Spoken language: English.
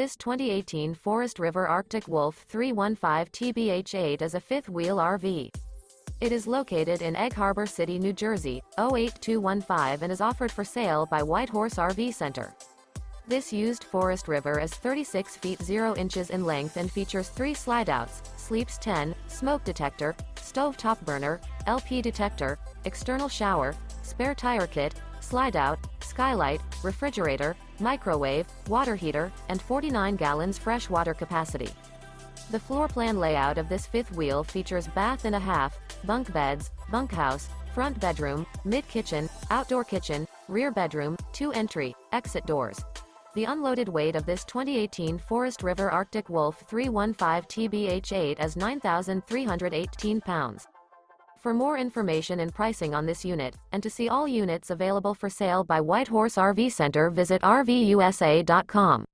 This 2018 Forest River Arctic Wolf 315 TBH8 is a fifth-wheel RV. It is located in Egg Harbor City, New Jersey, 08215 and is offered for sale by White Horse RV Center. This used Forest River is 36 feet 0 inches in length and features 3 slideouts, sleeps 10, smoke detector, stovetop burner, LP detector, external shower, spare tire kit, slideout, skylight, refrigerator, microwave, water heater, and 49 gallons fresh water capacity. The floor plan layout of this fifth wheel features bath and a half, bunk beds, bunkhouse, front bedroom, mid-kitchen, outdoor kitchen, rear bedroom, 2 entry, exit doors. The unloaded weight of this 2018 Forest River Arctic Wolf 315 TBH8 is 9,318 pounds. For more information and pricing on this unit, and to see all units available for sale by White Horse RV Center, visit RVUSA.com.